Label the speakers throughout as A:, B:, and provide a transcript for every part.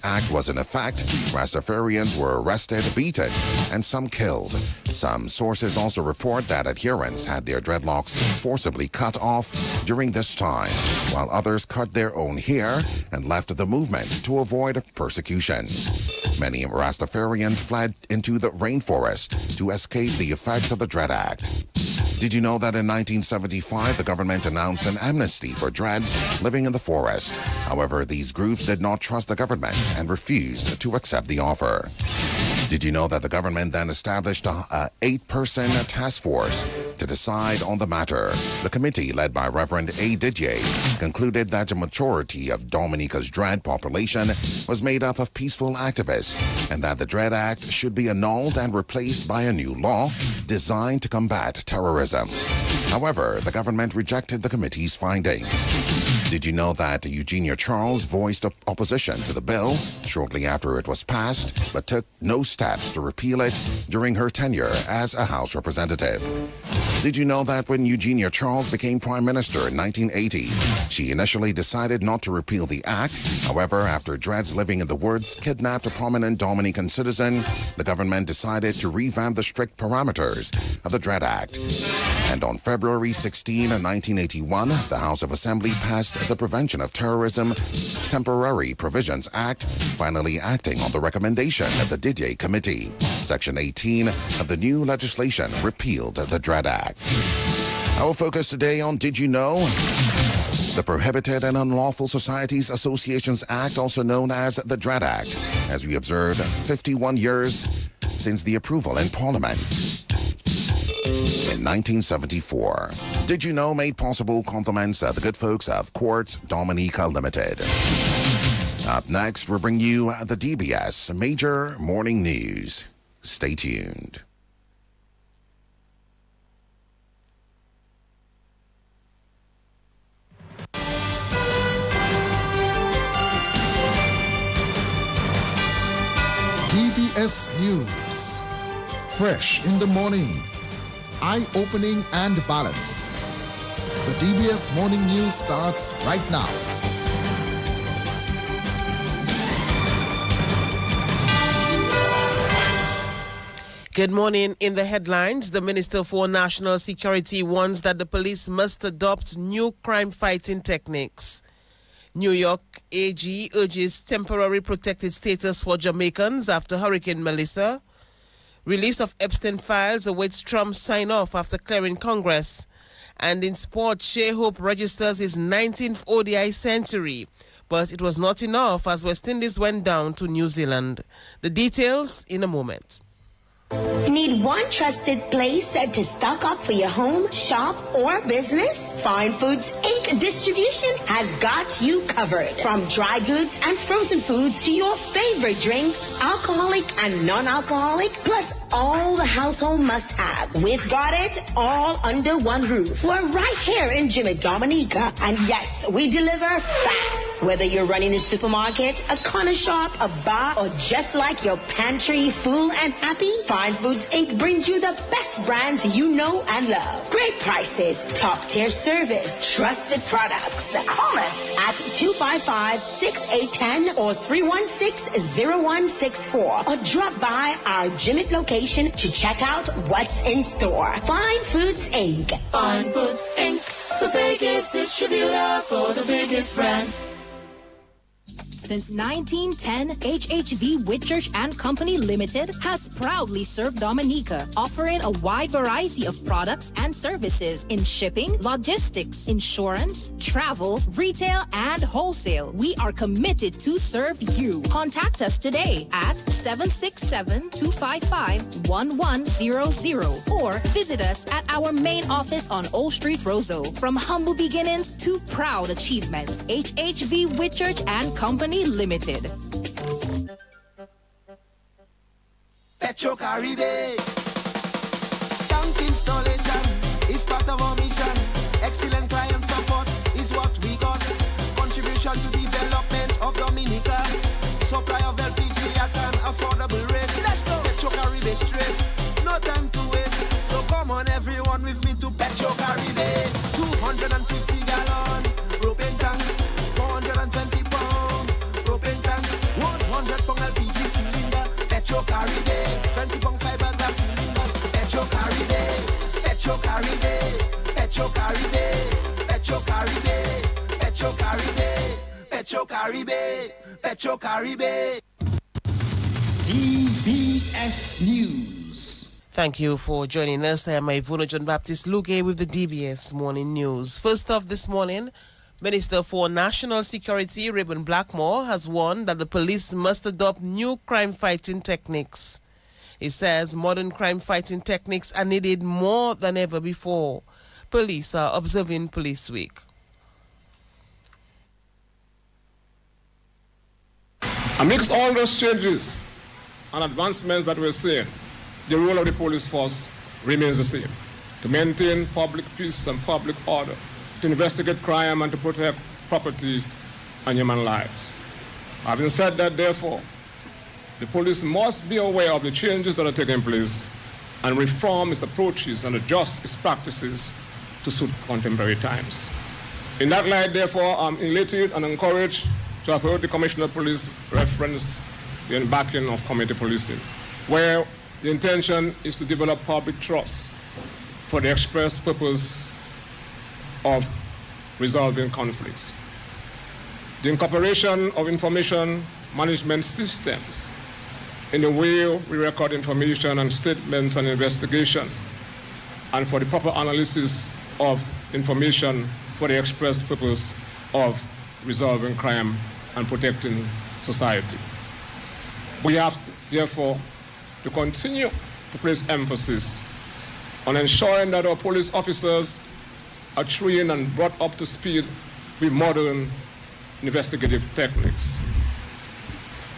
A: act was in effect, Rastafarians were arrested, beaten, and some killed. Some sources also report that adherents had their dreadlocks forcibly cut off during this time, while others cut their own hair and left the movement to avoid persecution. Many Rastafarians fled into the rainforest to escape the effects of the Dread Act. Did you know that in 1975, the government announced an amnesty for Dreads living in the forest? However, these groups did not trust the government and refused to accept the offer. Did you know that the government then established a 8-person task force to decide on the matter? The committee, led by Reverend A. Didier, concluded that the majority of Dominica's Dread population was made up of peaceful activists and that the Dread Act should be annulled and replaced by a new law designed to combat terrorism. However, the government rejected the committee's findings. Did you know that Eugenia Charles voiced opposition to the bill shortly after it was passed, but took no steps to repeal it during her tenure as a House representative? Did you know that when Eugenia Charles became Prime Minister in 1980, she initially decided not to repeal the act? However, after Dreads living in the woods kidnapped a prominent Dominican citizen, the government decided to revamp the strict parameters of the Dread Act. And on February 16, 1981, the House of Assembly passed the Prevention of Terrorism Temporary Provisions Act, finally acting on the recommendation of the Didier Committee. Section 18 of the new legislation repealed the Dread Act. Our focus today on Did You Know? The Prohibited and Unlawful Societies Associations Act, also known as the Dread Act, as we observe 51 years since the approval in Parliament. In 1974, Did You Know made possible compliments of the good folks of Quartz Dominica Limited. Up next, we'll bring you the DBS Major Morning News. Stay tuned.
B: DBS News. Fresh in the morning. Eye-opening and balanced. The DBS Morning News starts right now.
C: Good morning. In the headlines, the Minister for National Security warns that the police must adopt new crime-fighting techniques. New York AG urges temporary protected status for Jamaicans after Hurricane Melissa. Release of Epstein files awaits Trump's sign-off after clearing Congress. And in sport, Shea Hope registers his 19th ODI century. But it was not enough as West Indies went down to New Zealand. The details in a moment.
D: Need one trusted place to stock up for your home, shop, or business? Fine Foods Inc. Distribution has got you covered. From dry goods and frozen foods to your favorite drinks, alcoholic and non-alcoholic, plus all the household must-have. We've got it all under one roof. We're right here in Jimmy Dominica. And yes, we deliver fast. Whether you're running a supermarket, a corner shop, a bar, or just like your pantry full and happy, Fine Foods Inc. brings you the best brands you know and love. Great prices, top-tier service, trusted products. Call us at 255-6810 or 316-0164 or drop by our Jimmy location to check out what's in store. Fine Foods Inc.
E: Fine Foods Inc. The biggest distributor for the biggest brand.
F: Since 1910, HHV Whitchurch and Company Limited has proudly served Dominica, offering a wide variety of products and services in shipping, logistics, insurance, travel, retail, and wholesale. We are committed to serve you. Contact us today at 767-255-1100 or visit us at our main office on Old Street, Roseau. From humble beginnings to proud achievements, HHV Whitchurch and Company Limited.
G: Petro Caribe. Tank installation is part of our mission. Excellent client support is what we got. Contribution to development of Dominica. Supply of LPG at an affordable rate. Let's go. Petro Caribe straight. No time to waste. So come on everyone with me to Petro Caribe. 250 gallon propane tank. 420 pound propane tank. 100 Petro Caribe, 20 pound fiberglass cylinder. Petro Caribe, Petro Caribe, Petro Caribe, Petro Caribe, Petro Caribe, Petro Caribe, Petro Caribe.
H: DBS News.
C: Thank you for joining us. I am Ivona John Baptist Luge with the DBS Morning News. First off this morning, Minister for National Security, Reuben Blackmore, has warned that the police must adopt new crime-fighting techniques. He says modern crime-fighting techniques are needed more than ever before. Police are observing Police Week.
I: Amidst all those changes and advancements that we're seeing, the role of the police force remains the same: to maintain public peace and public order, to investigate crime and to protect property and human lives. Having said that, therefore, the police must be aware of the changes that are taking place and reform its approaches and adjust its practices to suit contemporary times. In that light, therefore, I'm elated and encouraged to have heard the Commissioner of Police reference the embarking of community policing, where the intention is to develop public trust for the express purpose of resolving conflicts. The incorporation of information management systems in the way we record information and statements and investigation, and for the proper analysis of information for the express purpose of resolving crime and protecting society. We have, therefore, to continue to place emphasis on ensuring that our police officers are trained and brought up to speed with modern investigative techniques.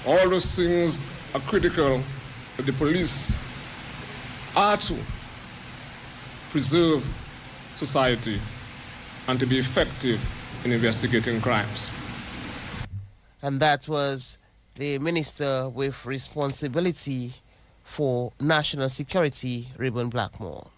I: All those things are critical if the police are to preserve society and to be effective in investigating crimes.
C: And that was the Minister with responsibility for national security, Reuben Blackmore.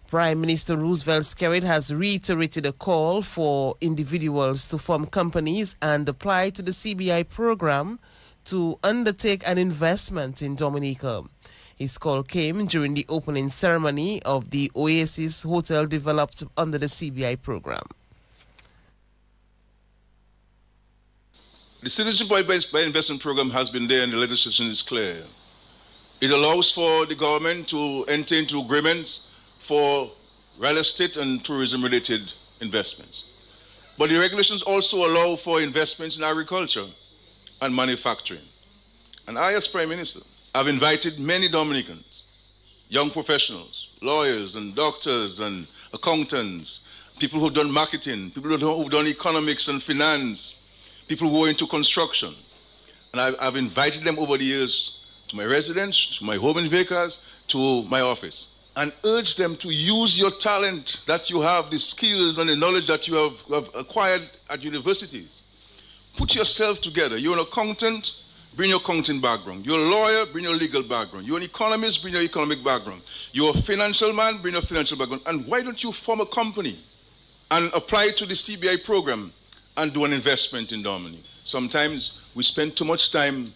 C: Prime Minister Roosevelt Skerrit has reiterated a call for individuals to form companies and apply to the CBI program to undertake an investment in Dominica. His call came during the opening ceremony of the Oasis Hotel developed under the CBI program.
J: The Citizenship by Investment program has been there and the legislation is clear. It allows for the government to enter into agreements for real estate and tourism-related investments. But the regulations also allow for investments in agriculture and manufacturing. And I, as Prime Minister, have invited many Dominicans, young professionals, lawyers and doctors and accountants, people who've done marketing, people who've done economics and finance, people who are into construction. And I've invited them over the years to my residence, to my home in Vickers, to my office, and urge them to use your talent that you have, the skills and the knowledge that you have acquired at universities. Put yourself together. You're an accountant, bring your accounting background. You're a lawyer, bring your legal background. You're an economist, bring your economic background. You're a financial man, bring your financial background. And why don't you form a company and apply to the CBI program and do an investment in Dominica? Sometimes we spend too much time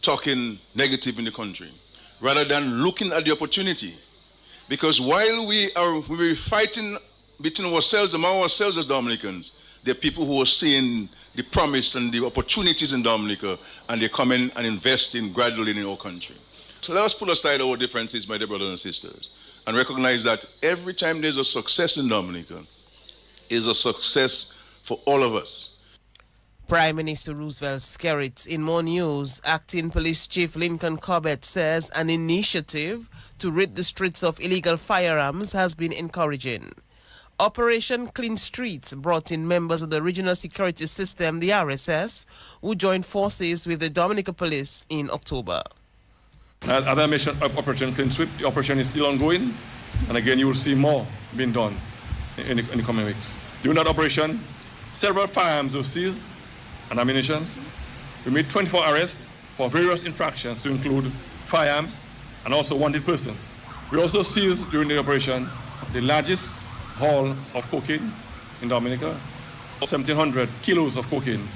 J: talking negative in the country rather than looking at the opportunity. Because while we're fighting between ourselves, among ourselves as Dominicans, there are people who are seeing the promise and the opportunities in Dominica, and they're coming and investing gradually in our country. So let us put aside our differences, my dear brothers and sisters, and recognize that every time there's a success in Dominica, is a success for all of us.
C: Prime Minister Roosevelt Skerrit. In more news, Acting Police Chief Lincoln Corbett says an initiative to rid the streets of illegal firearms has been encouraging. Operation Clean Streets brought in members of the Regional Security System, the RSS, who joined forces with the Dominica Police in October.
K: As I mentioned, Operation Clean Sweep, the operation is still ongoing, and again, you will see more being done in the coming weeks. During that operation, several firearms were seized and ammunition. We made 24 arrests for various infractions to include firearms and also wanted persons. We also seized during the operation the largest haul of cocaine in Dominica, 1,700 kilos of cocaine,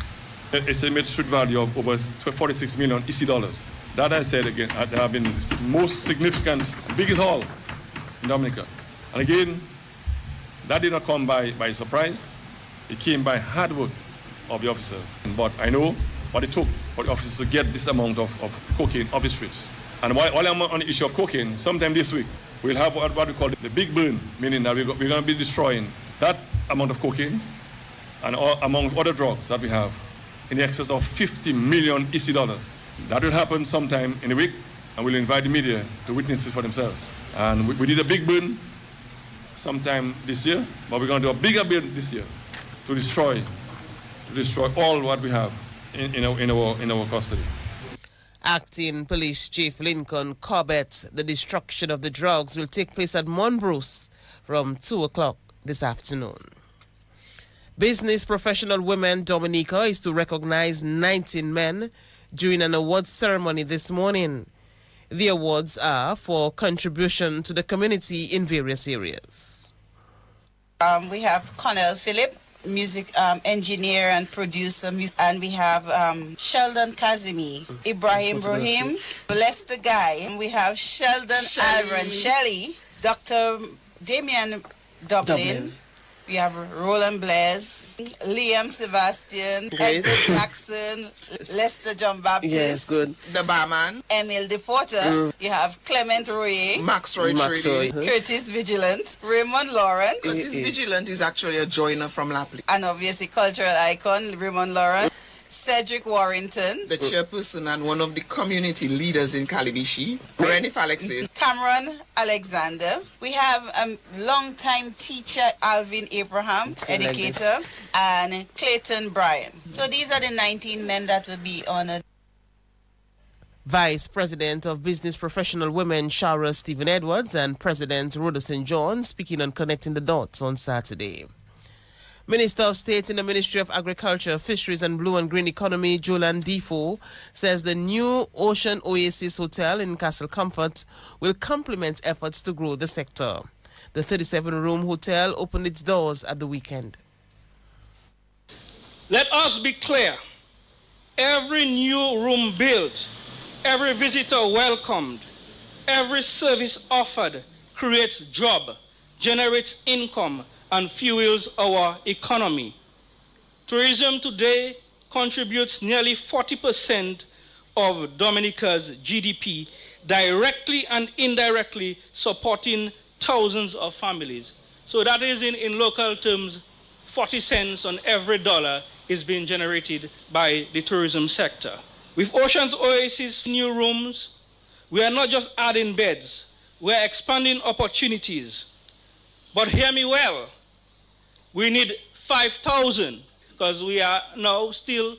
K: estimated street value of over 46 million EC dollars. That I said again, they have been the most significant, biggest haul in Dominica. And again, that did not come by surprise. It came by hard work of the officers. But I know what it took for the officers to get this amount of cocaine off the streets. And while I'm on the issue of cocaine, sometime this week, we'll have what we call the big burn, meaning that we're going to be destroying that amount of cocaine and among other drugs that we have in excess of 50 million EC dollars. That will happen sometime in a week, and we'll invite the media to witness it for themselves. And we did a big burn sometime this year, but we're going to do a bigger burn this year to destroy all what we have in our custody.
C: Acting Police Chief Lincoln Corbett, the destruction of the drugs will take place at Monbruce from 2 o'clock this afternoon. Business Professional Women Dominica is to recognize 19 men during an awards ceremony this morning. The awards are for contribution to the community in various areas.
L: We have Connell Phillip, music engineer and producer, and we have Sheldon Kazimi, Ibrahim Brahim, Lester Guy, and we have Sheldon Alron Shelley, Dr. Damian Dublin. We have Roland Blaise, Liam Sebastian, Edgar Jackson, Lester John Baptist.
C: Yes, good.
L: The barman. Emil DePorter. You have Clement Roy.
M: Max Roy.
L: Curtis Vigilant. Raymond Lawrence.
M: Curtis Vigilant is actually a joiner from Lapley.
L: And obviously cultural icon, Raymond Lawrence. Cedric Warrington.
M: The chairperson and one of the community leaders in Kalibishi. Renif Alexis.
L: Cameron Alexander. We have a long-time teacher, Alvin Abraham, educator, and Clayton Bryan. So these are the 19 men that will be honored.
C: Vice President of Business Professional Women, Shara Stephen Edwards, and President Rhoda St. John speaking on Connecting the Dots on Saturday. Minister of State in the Ministry of Agriculture, Fisheries and Blue and Green Economy, Jolan Defoe, says the new Ocean Oasis Hotel in Castle Comfort will complement efforts to grow the sector. The 37-room hotel opened its doors at the weekend.
N: Let us be clear. Every new room built, every visitor welcomed, every service offered creates job, generates income, and fuels our economy. Tourism today contributes nearly 40% of Dominica's GDP, directly and indirectly supporting thousands of families. So that is in local terms, 40 cents on every dollar is being generated by the tourism sector. With Ocean's Oasis new rooms, we are not just adding beds, we are expanding opportunities. But hear me well, we need 5,000 because we are now still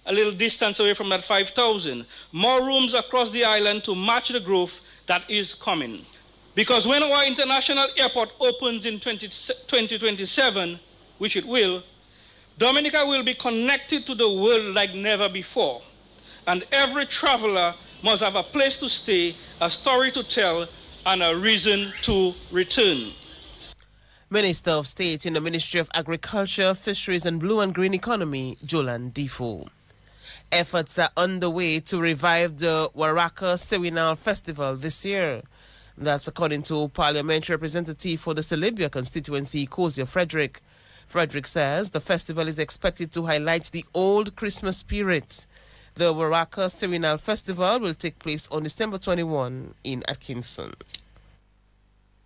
N: a little distance away from that 5,000. More rooms across the island to match the growth that is coming. Because when our international airport opens in 2027, which it will, Dominica will be connected to the world like never before. And every traveler must have a place to stay, a story to tell, and a reason to return.
C: Minister of State in the Ministry of Agriculture, Fisheries and Blue and Green Economy, Jolan Defoe. Efforts are underway to revive the Waraka Sewinal Festival this year. That's according to Parliamentary Representative for the Celibia constituency, Kozia Frederick. Frederick says the festival is expected to highlight the old Christmas spirit. The Waraka Sewinal Festival will take place on December 21 in Atkinson.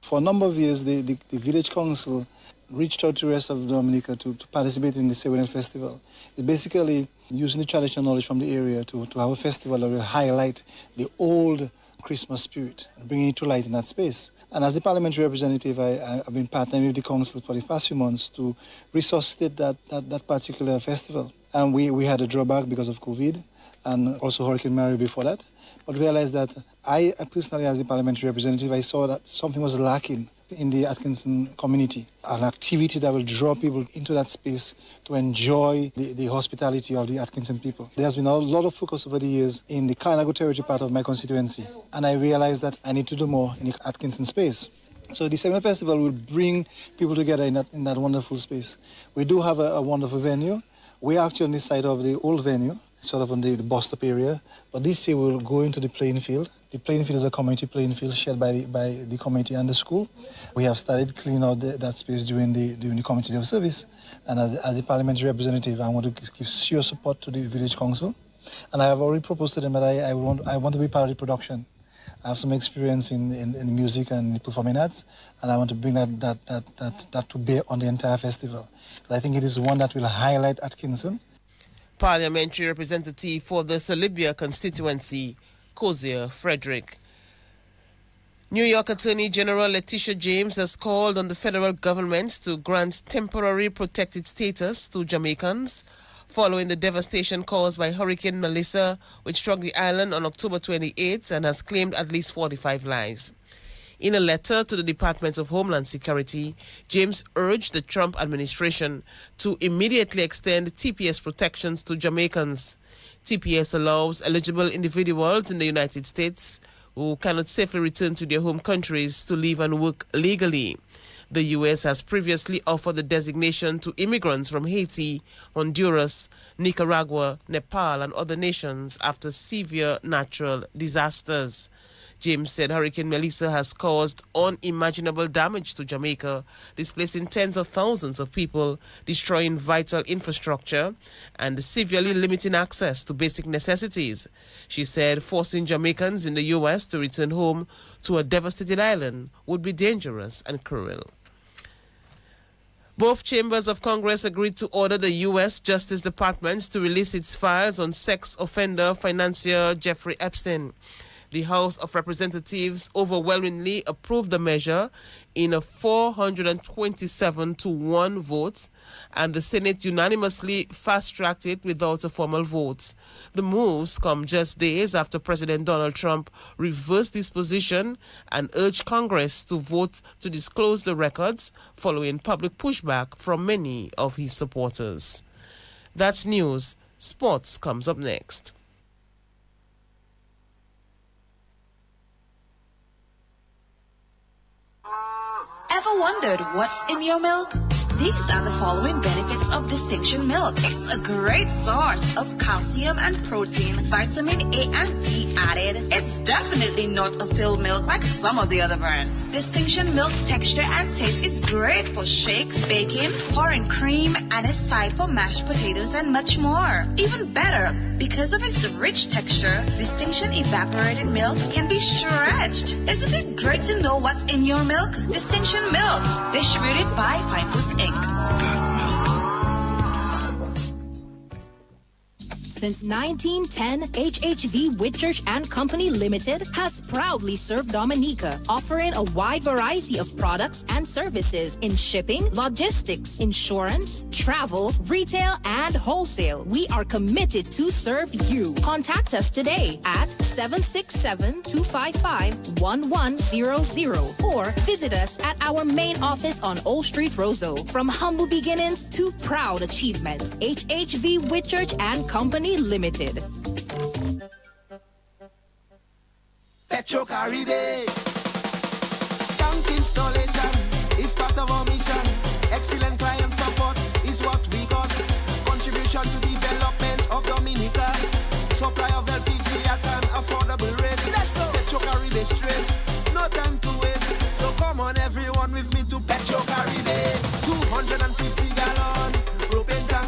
O: For a number of years, the village council reached out to the rest of Dominica to participate in the Sewinal Festival. It's basically using the traditional knowledge from the area to have a festival that will highlight the old Christmas spirit and bringing it to light in that space. And as the parliamentary representative, I've been partnering with the council for the past few months to resuscitate that particular festival. And we had a drawback because of COVID and also Hurricane Mary before that. But realized that I personally, as a parliamentary representative, I saw that something was lacking in the Atkinson community, an activity that will draw people into that space to enjoy the hospitality of the Atkinson people. There has been a lot of focus over the years in the Carnago territory part of my constituency, and I realized that I need to do more in the Atkinson space. So the Sewinal Festival will bring people together in that wonderful space. We do have a wonderful venue. We're actually on the side of the old venue, sort of on the bus stop area. But this year we'll go into the playing field. The playing field is a community playing field shared by the community and the school. We have started cleaning out that space during the community day of service. And as a parliamentary representative, I want to give sheer support to the village council. And I have already proposed to them that I want to be part of the production. I have some experience in music and performing arts, and I want to bring that to bear on the entire festival. I think it is one that will highlight Atkinson.
C: Parliamentary representative for the Salibia constituency, Cozier Frederick. New York Attorney General Letitia James has called on the federal government to grant temporary protected status to Jamaicans following the devastation caused by Hurricane Melissa, which struck the island on October 28 and has claimed at least 45 lives. In a letter to the Department of Homeland Security, James urged the Trump administration to immediately extend TPS protections to Jamaicans. TPS allows eligible individuals in the United States who cannot safely return to their home countries to live and work legally. The U.S. has previously offered the designation to immigrants from Haiti, Honduras, Nicaragua, Nepal, and other nations after severe natural disasters. James said Hurricane Melissa has caused unimaginable damage to Jamaica, displacing tens of thousands of people, destroying vital infrastructure, and severely limiting access to basic necessities. She said forcing Jamaicans in the U.S. to return home to a devastated island would be dangerous and cruel. Both chambers of Congress agreed to order the U.S. Justice Department to release its files on sex offender financier Jeffrey Epstein. The House of Representatives overwhelmingly approved the measure in a 427-1 vote, and the Senate unanimously fast-tracked it without a formal vote. The moves come just days after President Donald Trump reversed his position and urged Congress to vote to disclose the records following public pushback from many of his supporters. That's news. Sports comes up next.
P: Ever wondered what's in your milk? These are the following benefits of Distinction Milk. It's a great source of calcium and protein, vitamin A and D added. It's definitely not a filled milk like some of the other brands. Distinction Milk texture and taste is great for shakes, baking, pouring cream, and a side for mashed potatoes and much more. Even better, because of its rich texture, Distinction evaporated milk can be stretched. Isn't it great to know what's in your milk? Distinction Milk, distributed by Fine Foods Inc.
F: Since 1910, HHV Whitchurch and Company Limited has proudly served Dominica, offering a wide variety of products and services in shipping, logistics, insurance, travel, retail, and wholesale. We are committed to serve you. Contact us today at 767-255-1100 or visit us at our main office on Old Street, Roseau. From humble beginnings to proud achievements, HHV Whitchurch and Company Limited.
G: Petro Caribe. Tank installation is part of our mission. Excellent client support is what we got. Contribution to development of Dominica. Supply of LPG at an affordable rate. Let's go. Petro Caribe straight. No time to waste. So come on everyone with me to Petro Caribe. 250 gallon propane tank.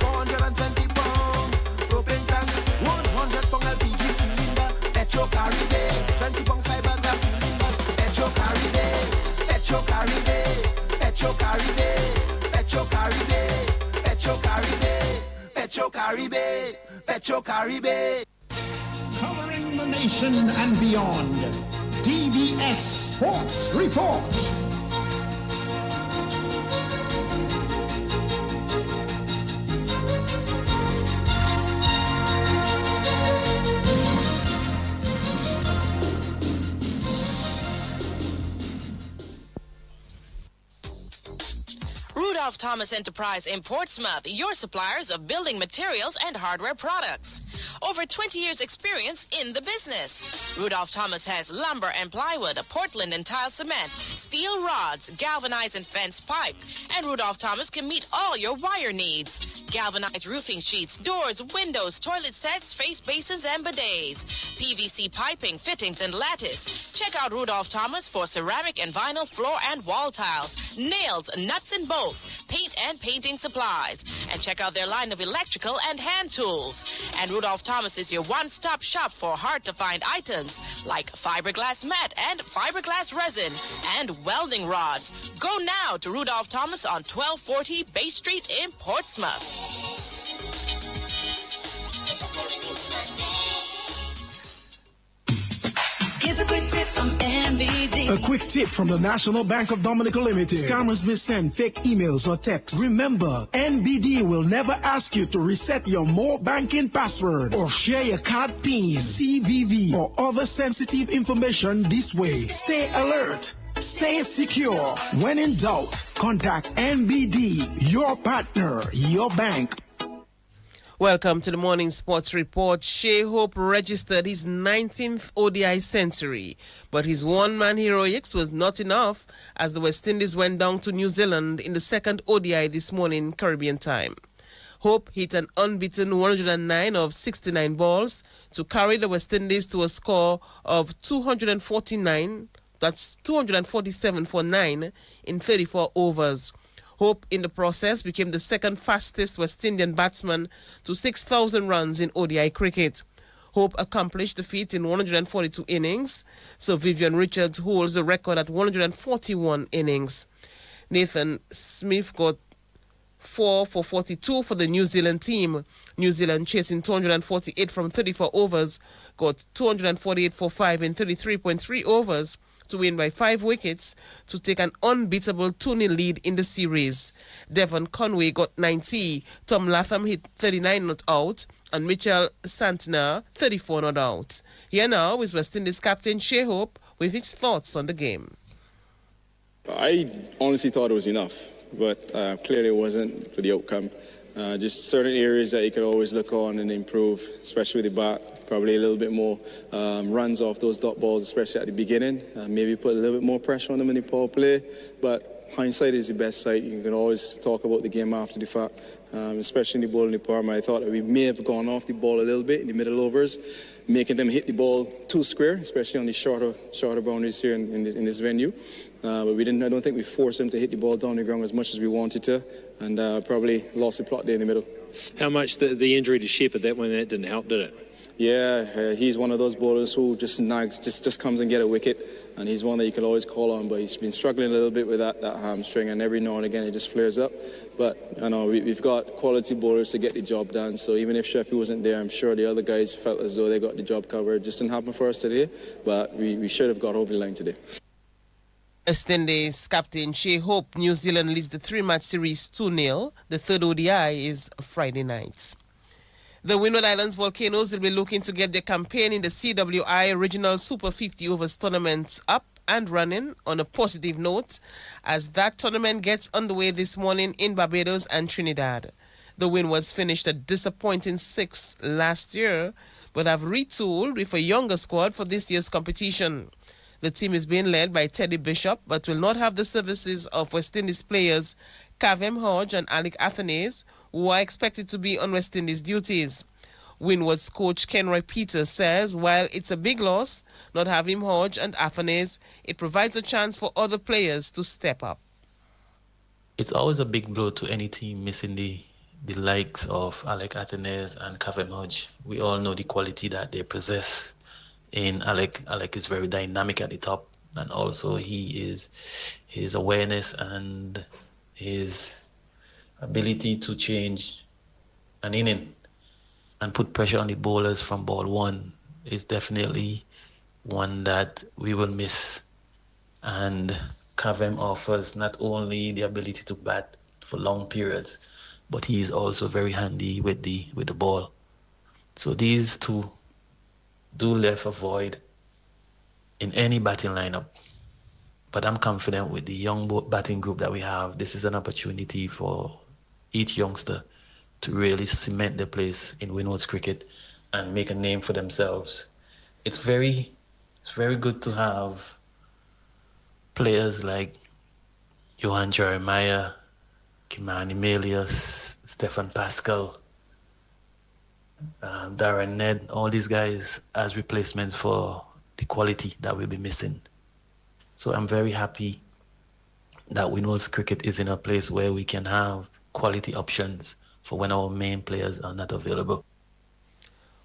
G: 420 pound propane tank. 100 pound LPG cylinder. Petro Caribe. 20 pound fiberglass cylinder. Petro Caribe. Petro Caribe. Petro Caribe. Petro Caribe. Petro Caribe. Petro Caribe. Petro Caribe.
H: Covering the nation and beyond. DBS Sports Report.
Q: Rudolph Thomas Enterprise in Portsmouth, your suppliers of building materials and hardware products. over 20 years experience in the business. Rudolph Thomas has lumber and plywood, Portland and tile cement, steel rods, galvanized and fence pipe. And Rudolph Thomas can meet all your wire needs. Galvanized roofing sheets, doors, windows, toilet sets, face basins, and bidets. PVC piping, fittings, and lattice. Check out Rudolph Thomas for ceramic and vinyl floor and wall tiles, nails, nuts and bolts, paint and painting supplies. And check out their line of electrical and hand tools. And Rudolph Thomas is your one-stop shop for hard-to-find items like fiberglass mat and fiberglass resin and welding rods. Go now to Rudolph Thomas on 1240 Bay Street in Portsmouth.
P: Here's a quick tip from NBD.
R: A quick tip from the National Bank of Dominica Limited. Scammers may send fake emails or texts. Remember, NBD will never ask you to reset your more banking password or share your card PIN, CVV, or other sensitive information this way. Stay alert. Stay secure. When in doubt, contact NBD, your partner, your bank.
C: Welcome to the morning sports report. Shea Hope registered his 19th ODI century, but his one-man heroics was not enough as the West Indies went down to New Zealand in the second ODI this morning Caribbean time. Hope hit an unbeaten 109 of 69 balls to carry the West Indies to a score of 249, that's 247 for 9 in 34 overs. Hope, in the process, became the second fastest West Indian batsman to 6,000 runs in ODI cricket. Hope accomplished the feat in 142 innings, so Vivian Richards holds the record at 141 innings. Nathan Smith got 4 for 42 for the New Zealand team. New Zealand, chasing 248 from 34 overs, got 248 for 5 in 33.3 overs, to win by 5 wickets to take an unbeatable 2-0 lead in the series. Devon Conway got 90, Tom Latham hit 39 not out, and Mitchell Santner 34 not out. Here now is West Indies captain Shea Hope with his thoughts on the game.
S: I honestly thought it was enough, but clearly it wasn't for the outcome. Just certain areas that you could always look on and improve, especially with the bat. Probably a little bit more runs off those dot balls, especially at the beginning. Maybe put a little bit more pressure on them in the power play. But hindsight is the best sight. You can always talk about the game after the fact, especially in the bowling department. I thought that we may have gone off the ball a little bit in the middle overs, making them hit the ball too square, especially on the shorter boundaries here in this venue. But we didn't. I don't think we forced them to hit the ball down the ground as much as we wanted to, and probably lost the plot there in the middle.
T: How much the injury to Shepherd, that didn't help, did it?
S: Yeah, he's one of those bowlers who just nags, just comes and get a wicket, and he's one that you can always call on, but he's been struggling a little bit with that hamstring, and every now and again it just flares up. But I know we've got quality bowlers to get the job done, so even if Sheffield wasn't there, I'm sure the other guys felt as though they got the job covered. It just didn't happen for us today, but we should have got over the line today.
C: West Indies captain Shea Hope. New Zealand leads the 3-match series 2-0. The third ODI is Friday night. The Windward Islands Volcanoes will be looking to get their campaign in the CWI Regional Super 50 Overs tournament up and running on a positive note as that tournament gets underway this morning in Barbados and Trinidad. The Windwards finished a disappointing 6th last year, but have retooled with a younger squad for this year's competition. The team is being led by Teddy Bishop, but will not have the services of West Indies players Kavem Hodge and Alec Athanase, who are expected to be on West Indies duties. Windward's coach Kenroy Peters says while it's a big loss not having Hodge and Athanase, it provides a chance for other players to step up.
U: It's always a big blow to any team missing the likes of Alec Athanase and Kavem Hodge. We all know the quality that they possess. In Alec is very dynamic at the top, and also his awareness and his ability to change an inning and put pressure on the bowlers from ball one is definitely one that we will miss. And Kavem offers not only the ability to bat for long periods, but he is also very handy with the ball. So these two do left a void in any batting lineup. But I'm confident with the young batting group that we have, this is an opportunity for each youngster to really cement their place in Windward's cricket and make a name for themselves. It's very good to have players like Johan Jeremiah, Kimani Melius, Stefan Pascal, Darren Ned, all these guys as replacements for the quality that we'll be missing. So I'm very happy that Windward's Cricket is in a place where we can have quality options for when our main players are not available.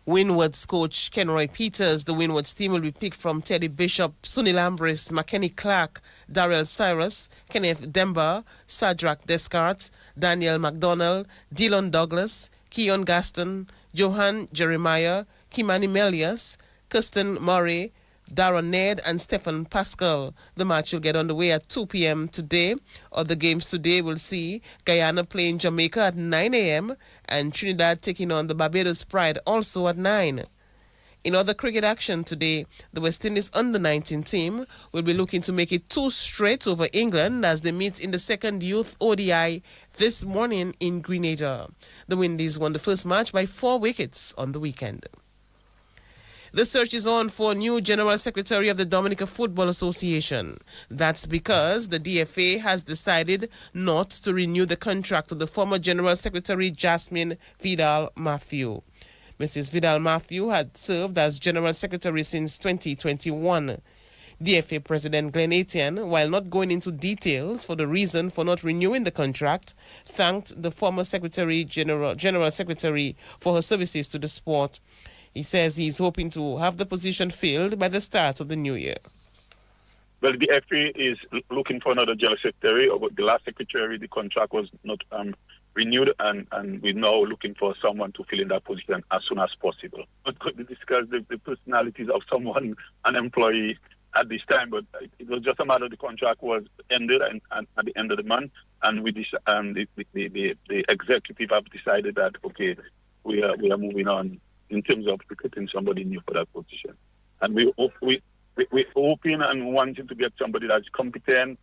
C: Windward's coach Kenroy Peters. The Windward's team will be picked from Teddy Bishop, Sunil Ambris, McKenny Clark, Darrell Cyrus, Kenneth Demba, Sadrak Descartes, Daniel McDonald, Dylan Douglas, Keon Gaston, Johan Jeremiah, Kimani Melius, Kirsten Murray, Darren Ned and Stefan Pascal. The match will get underway at 2 p.m. today. Other games today will see Guyana playing Jamaica at 9 a.m. and Trinidad taking on the Barbados Pride also at 9. In other cricket action today, the West Indies under-19 team will be looking to make it 2 straight over England as they meet in the second youth ODI this morning in Grenada. The Windies won the first match by 4 wickets on the weekend. The search is on for new General Secretary of the Dominica Football Association. That's because the DFA has decided not to renew the contract of the former General Secretary Jasmine Vidal-Matthew. Mrs. Vidal-Matthew had served as General Secretary since 2021. DFA President Glenn Etienne, while not going into details for the reason for not renewing the contract, thanked the former General Secretary for her services to the sport. He says he's hoping to have the position filled by the start of the new year.
A: Well, the FA is looking for another general secretary. But the last secretary, the contract was not renewed, and we're now looking for someone to fill in that position as soon as possible. Not going to discuss the personalities of someone, an employee, at this time, but it was just a matter the contract was ended and at the end of the month, and we the executive have decided that, okay, we are moving on in terms of recruiting somebody new for that position. And we're hoping and wanting to get somebody that's competent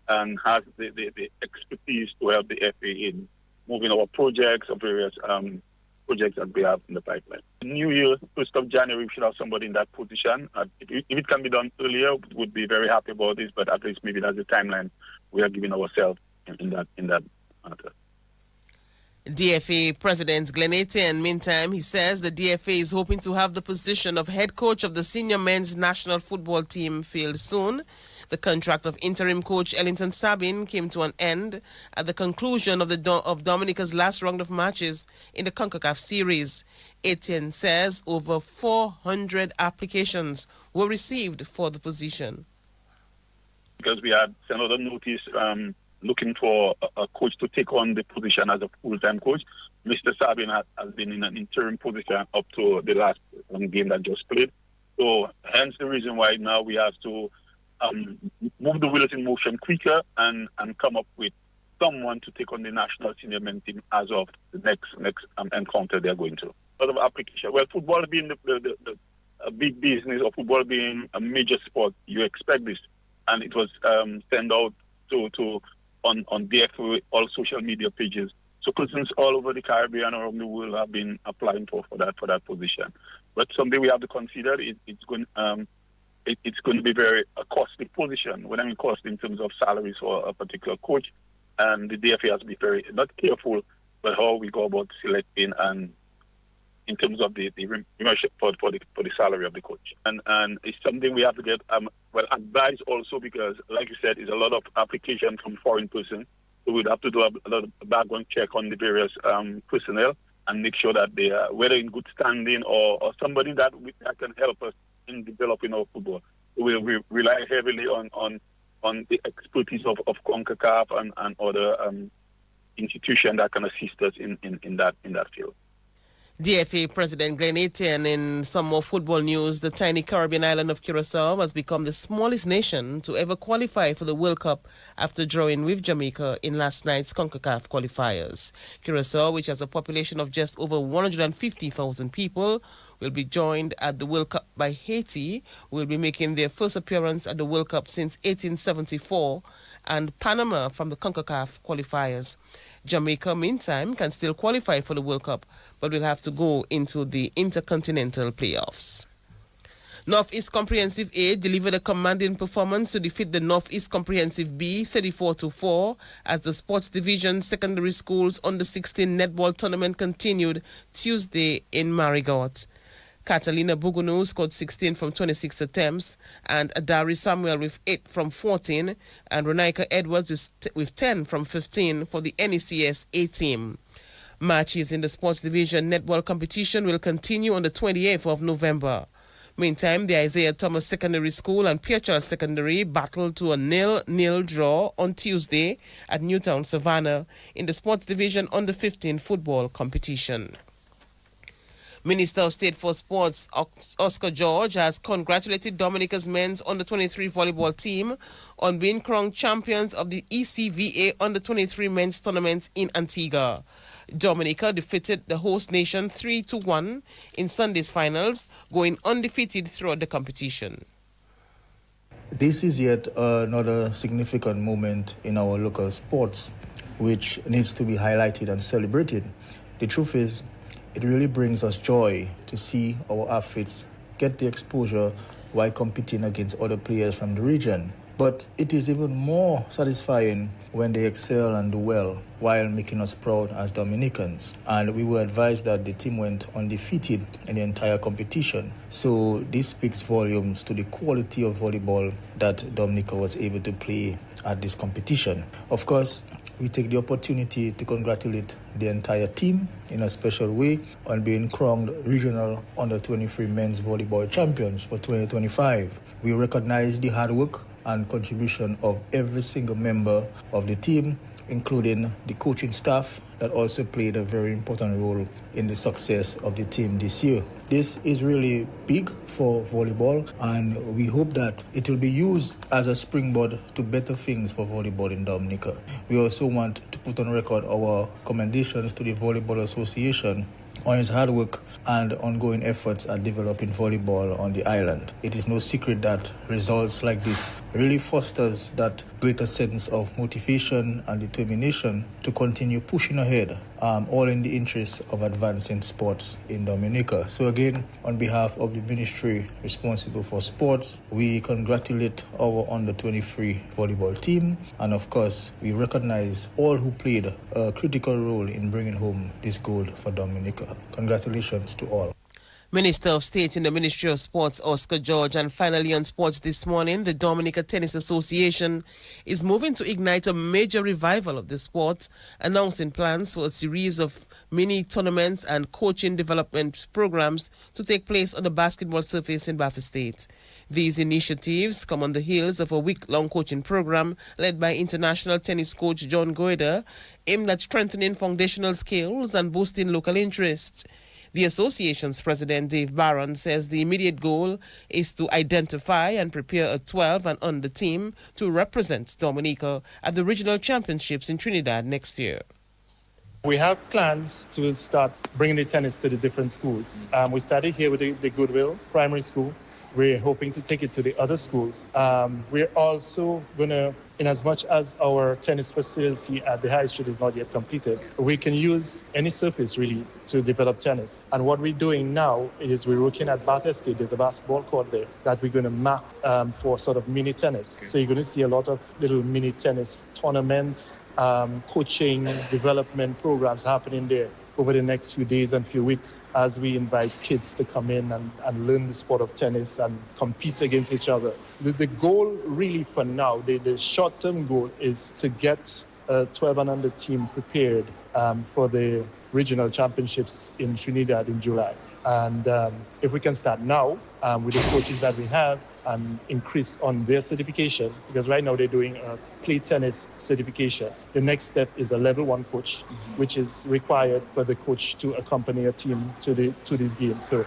A: and has the expertise to help the FA in moving our projects or various projects that we have in the pipeline. New Year, 1st of January, we should have somebody in that position. If it can be done earlier, we would be very happy about this, but at least maybe that's the timeline we are giving ourselves in that matter.
C: DFA President Glenn Etienne, meantime, he says the DFA is hoping to have the position of head coach of the senior men's national football team filled soon. The contract of interim coach Ellington Sabin came to an end at the conclusion of Dominica's last round of matches in the CONCACAF series. Etienne says over 400 applications were received for the position.
A: Because we had sent out a notice looking for a coach to take on the position as a full-time coach. Mr. Sabin has been in an interim position up to the last game that just played. So hence the reason why now we have to move the wheels in motion quicker and come up with someone to take on the national senior men team as of the next encounter they're going to. A lot of application. Well, football being a big business, or football being a major sport, you expect this. And it was sent out on DFA, all social media pages. So persons all over the Caribbean or around the world have been applying for that position. But someday we have to consider it's going to be very a costly position. When I mean cost in terms of salaries for a particular coach, and the DFA has to be very not careful, but how we go about selecting and in terms of the remuneration for the salary of the coach. And it's something we have to get advice also, because like you said, it's a lot of application from foreign persons. So we'd have to do a lot of background check on the various personnel and make sure that they are whether in good standing or somebody that can help us in developing our football. We rely heavily on the expertise of CONCACAF and other institutions that can assist us in that field.
C: DFA President Glenn Etienne. In some more football news, the tiny Caribbean island of Curacao has become the smallest nation to ever qualify for the World Cup after drawing with Jamaica in last night's CONCACAF qualifiers. Curacao, which has a population of just over 150,000 people, will be joined at the World Cup by Haiti, will be making their first appearance at the World Cup since 1874, and Panama from the CONCACAF qualifiers. Jamaica, meantime, can still qualify for the World Cup, but will have to go into the Intercontinental playoffs. Northeast Comprehensive A delivered a commanding performance to defeat the Northeast Comprehensive B 34-4 as the Sports Division Secondary Schools Under-16 netball tournament continued Tuesday in Marigot. Catalina Bugunu scored 16 from 26 attempts, and Adari Samuel with 8 from 14, and Renaika Edwards with 10 from 15 for the NECS A team. Matches in the Sports Division netball competition will continue on the 28th of November. Meantime, the Isaiah Thomas Secondary School and Pierre Charles Secondary battled to a 0-0 draw on Tuesday at Newtown, Savannah in the Sports Division Under-15 football competition. Minister of State for Sports Oscar George has congratulated Dominica's men's Under-23 volleyball team on being crowned champions of the ECVA Under-23 men's tournament in Antigua. Dominica defeated the host nation 3-1 in Sunday's finals, going undefeated throughout the competition.
O: This is yet another significant moment in our local sports, which needs to be highlighted and celebrated. The truth is, it really brings us joy to see our athletes get the exposure while competing against other players from the region. But it is even more satisfying when they excel and do well while making us proud as Dominicans. And we were advised that the team went undefeated in the entire competition. So this speaks volumes to the quality of volleyball that Dominica was able to play at this competition. Of course, we take the opportunity to congratulate the entire team in a special way on being crowned regional Under-23 men's volleyball champions for 2025. We recognize the hard work and contribution of every single member of the team, including the coaching staff that also played a very important role in the success of the team this year. This is really big for volleyball, and we hope that it will be used as a springboard to better things for volleyball in Dominica. We also want to put on record our commendations to the Volleyball Association on his hard work and ongoing efforts at developing volleyball on the island. It is no secret that results like this really fosters that greater sense of motivation and determination to continue pushing ahead, all in the interest of advancing sports in Dominica. So again, on behalf of the ministry responsible for sports, we congratulate our Under-23 volleyball team, and of course, we recognize all who played a critical role in bringing home this gold for Dominica. Congratulations to all.
C: Minister of State in the Ministry of Sports, Oscar George. And finally on sports this morning, the Dominica Tennis Association is moving to ignite a major revival of the sport, announcing plans for a series of mini tournaments and coaching development programs to take place on the basketball surface in Bafa State. These initiatives come on the heels of a week-long coaching program led by international tennis coach John Goida, aimed at strengthening foundational skills and boosting local interest. The association's president, Dave Barron, says the immediate goal is to identify and prepare a 12 and under team to represent Dominica at the regional championships in Trinidad next year.
B: We have plans to start bringing the tennis to the different schools. We started here with the Goodwill Primary School. We're hoping to take it to the other schools. We're also going to, in as much as our tennis facility at the High Street is not yet completed, we can use any surface really to develop tennis. And what we're doing now is we're looking at Bath Estate. There's a basketball court there that we're going to map for sort of mini tennis. So you're going to see a lot of little mini tennis tournaments, coaching, development programs happening there over the next few days and few weeks as we invite kids to come in and learn the sport of tennis and compete against each other. The goal really for now, the short-term goal is to get a 12 and under team prepared for the regional championships in Trinidad in July. And if we can start now with the coaches that we have and increase on their certification, because right now they're doing a play tennis certification. The next step is a level 1 coach, which is required for the coach to accompany a team to these games. So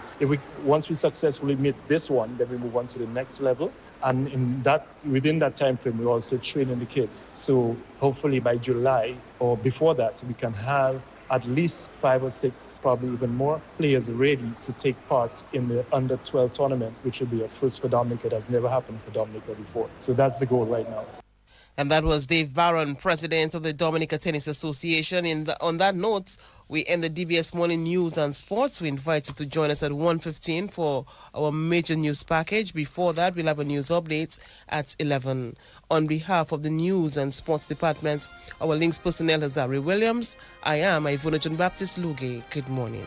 B: once we successfully meet this one, then we move on to the next level. And within that time frame, we're also training the kids. So hopefully by July or before that, we can have at least 5 or 6, probably even more, players ready to take part in the Under-12 tournament, which will be a first for Dominica. That's never happened for Dominica before. So that's the goal right now.
C: And that was Dave Barron, president of the Dominica Tennis Association. On that note, we end the DBS Morning News and Sports. We invite you to join us at 1:15 for our major news package. Before that, we'll have a news update at 11. On behalf of the News and Sports Department, our links personnel is Ari Williams. I am Ivona John Baptist Luge. Good morning.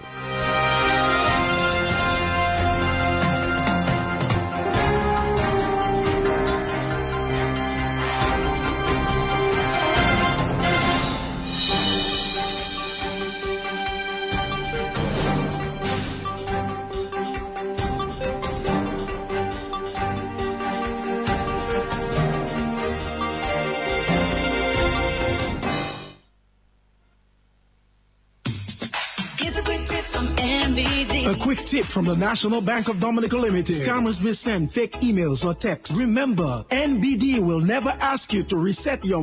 R: A quick tip from the National Bank of Dominica Limited. Scammers may send fake emails or texts. Remember, NBD will never ask you to reset your